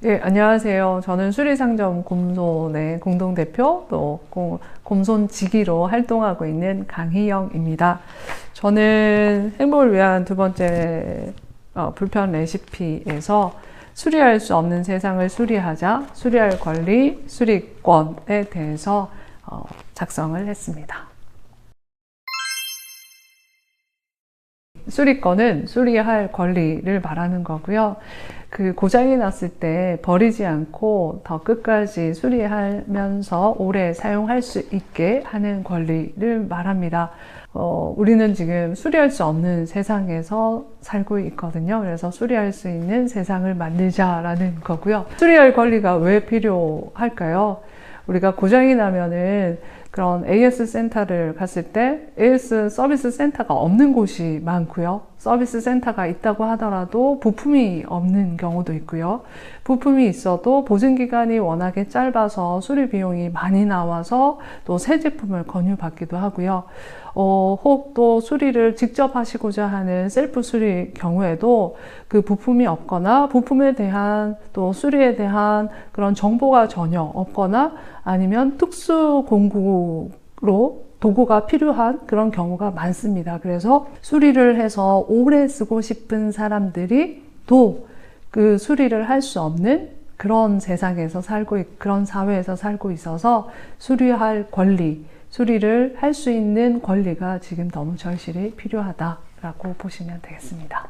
네, 안녕하세요. 저는 수리상점 곰손의 공동대표 또 곰손지기로 활동하고 있는 강희영입니다. 저는 행복을 위한 두 번째 불편 레시피에서 수리할 수 없는 세상을 수리하자, 수리할 권리, 수리권에 대해서 작성을 했습니다. 수리권은 수리할 권리를 말하는 거고요. 그 고장이 났을 때 버리지 않고 더 끝까지 수리하면서 오래 사용할 수 있게 하는 권리를 말합니다. 우리는 지금 수리할 수 없는 세상에서 살고 있거든요. 그래서 수리할 수 있는 세상을 만들자라는 거고요. 수리할 권리가 왜 필요할까요? 우리가 고장이 나면은 그런 AS 센터를 갔을 때 AS 서비스 센터가 없는 곳이 많고요. 서비스 센터가 있다고 하더라도 부품이 없는 경우도 있고요. 부품이 있어도 보증기간이 워낙에 짧아서 수리 비용이 많이 나와서 또 새 제품을 권유받기도 하고요. 혹 또 수리를 직접 하시고자 하는 셀프 수리 경우에도 그 부품이 없거나 부품에 대한 또 수리에 대한 그런 정보가 전혀 없거나 아니면 특수 공구로 도구가 필요한 그런 경우가 많습니다. 그래서 수리를 해서 오래 쓰고 싶은 사람들이 또 그 수리를 할 수 없는 그런 세상에서 그런 사회에서 살고 있어서 수리할 권리, 수리를 할 수 있는 권리가 지금 너무 절실히 필요하다라고 보시면 되겠습니다.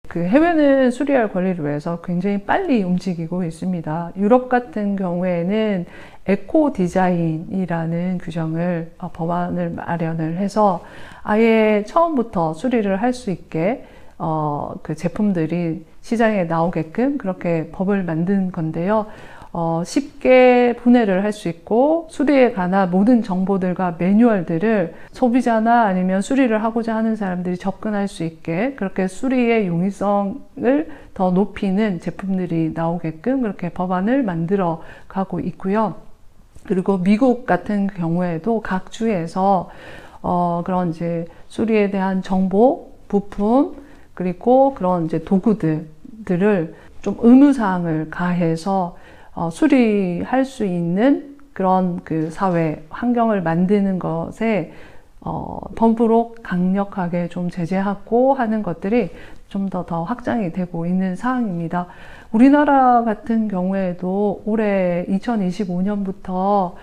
그 해외는 수리할 권리를 위해서 굉장히 빨리 움직이고 있습니다. 유럽 같은 경우에는 에코 디자인이라는 규정을 법안을 마련을 해서 아예 처음부터 수리를 할 수 있게 그 제품들이 시장에 나오게끔 그렇게 법을 만든 건데요. 쉽게 분해를 할 수 있고 수리에 관한 모든 정보들과 매뉴얼들을 소비자나 아니면 수리를 하고자 하는 사람들이 접근할 수 있게 그렇게 수리의 용이성을 더 높이는 제품들이 나오게끔 그렇게 법안을 만들어 가고 있고요. 그리고 미국 같은 경우에도 각 주에서 그런 이제 수리에 대한 정보, 부품, 그리고 그런 이제 도구들을 좀 의무사항을 가해서 수리할 수 있는 그런 그 사회 환경을 만드는 것에 법으로 강력하게 좀 제재하고 하는 것들이 좀 더 확장이 되고 있는 사항입니다. 우리나라 같은 경우에도 올해 2025년부터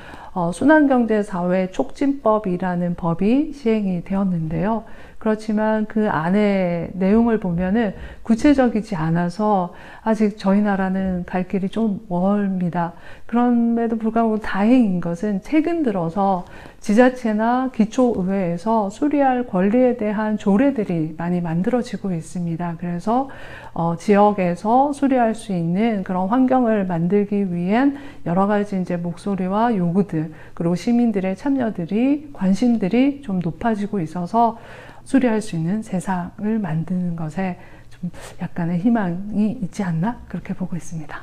순환경제사회 촉진법이라는 법이 시행이 되었는데요. 그렇지만 그 안에 내용을 보면은 구체적이지 않아서 아직 저희 나라는 갈 길이 좀 멀습니다. 그럼에도 불구하고 다행인 것은 최근 들어서 지자체나 기초의회에서 수리할 권리에 대한 조례들이 많이 만들어지고 있습니다. 그래서 지역에서 수리할 수 있는 그런 환경을 만들기 위한 여러 가지 이제 목소리와 요구들 그리고 시민들의 참여들이 관심들이 좀 높아지고 있어서 수리할 수 있는 세상을 만드는 것에 좀 약간의 희망이 있지 않나 그렇게 보고 있습니다.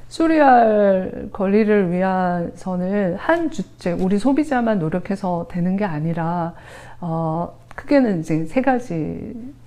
수리할 권리를 위해서는 한 주체, 우리 소비자만 노력해서 되는 게 아니라 크게는 이제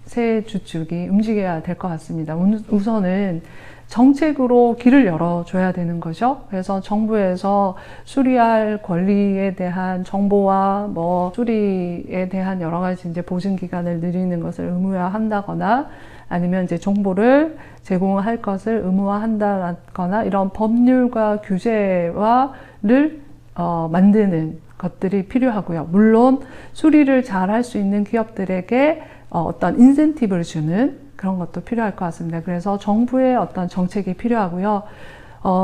세 주축이 움직여야 될 것 같습니다. 우선은 정책으로 길을 열어줘야 되는 거죠. 그래서 정부에서 수리할 권리에 대한 정보와 수리에 대한 여러 가지 이제 보증 기간을 늘리는 것을 의무화한다거나 아니면 이제 정보를 제공할 것을 의무화한다거나 이런 법률과 규제와를 만드는 것들이 필요하고요. 물론 수리를 잘 할 수 있는 기업들에게 어떤 인센티브를 주는 그런 것도 필요할 것 같습니다. 그래서 정부의 어떤 정책이 필요하고요.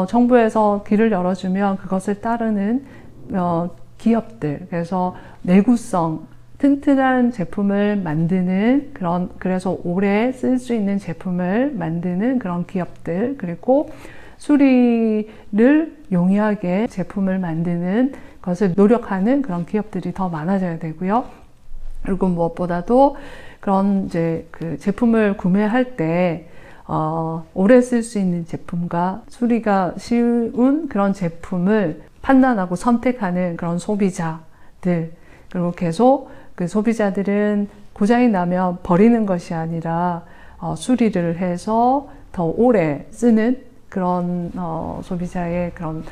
정부에서 길을 열어주면 그것을 따르는 기업들, 그래서 내구성, 튼튼한 제품을 만드는 그래서 오래 쓸 수 있는 제품을 만드는 그런 기업들, 그리고 수리를 용이하게 제품을 만드는 것을 노력하는 그런 기업들이 더 많아져야 되고요. 그리고 무엇보다도 그런 이제 그 제품을 구매할 때 오래 쓸 수 있는 제품과 수리가 쉬운 그런 제품을 판단하고 선택하는 그런 소비자들, 그리고 계속 그 소비자들은 고장이 나면 버리는 것이 아니라 수리를 해서 더 오래 쓰는 그런 소비자의 그런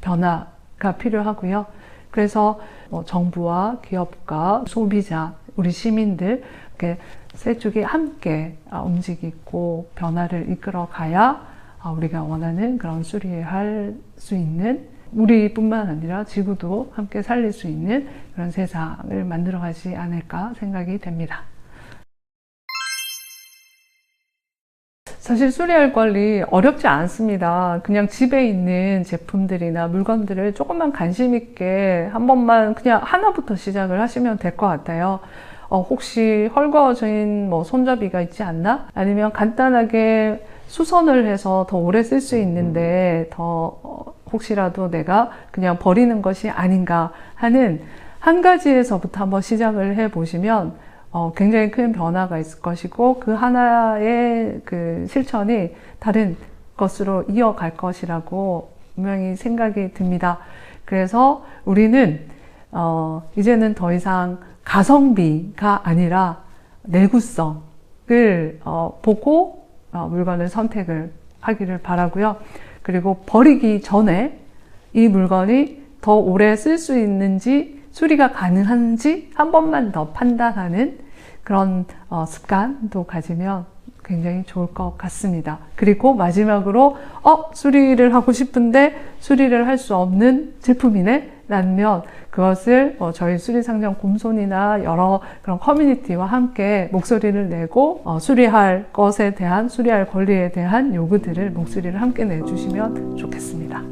변화가 필요하고요. 그래서 정부와 기업과 소비자, 우리 시민들 이렇게 세 쪽이 함께 움직이고 변화를 이끌어 가야 우리가 원하는 그런 수리할 수 있는, 우리뿐만 아니라 지구도 함께 살릴 수 있는 그런 세상을 만들어 가지 않을까 생각이 됩니다. 사실 수리할 관리 어렵지 않습니다. 그냥 집에 있는 제품들이나 물건들을 조금만 관심 있게 한 번만 그냥 하나부터 시작을 하시면 될 것 같아요. 혹시 헐거워진 손잡이가 있지 않나? 아니면 간단하게 수선을 해서 더 오래 쓸 수 있는데 혹시라도 내가 그냥 버리는 것이 아닌가 하는 한 가지에서부터 한번 시작을 해 보시면 굉장히 큰 변화가 있을 것이고, 그 하나의 그 실천이 다른 것으로 이어갈 것이라고 분명히 생각이 듭니다. 그래서 우리는 이제는 더 이상 가성비가 아니라 내구성을 보고 물건을 선택을 하기를 바라고요. 그리고 버리기 전에 이 물건이 더 오래 쓸 수 있는지, 수리가 가능한지 한 번만 더 판단하는 그런 습관도 가지면 굉장히 좋을 것 같습니다. 그리고 마지막으로 수리를 하고 싶은데 수리를 할 수 없는 제품이네 라면 그것을 저희 수리상점 곰손이나 여러 그런 커뮤니티와 함께 목소리를 내고 수리할 것에 대한, 수리할 권리에 대한 요구들을, 목소리를 함께 내주시면 좋겠습니다.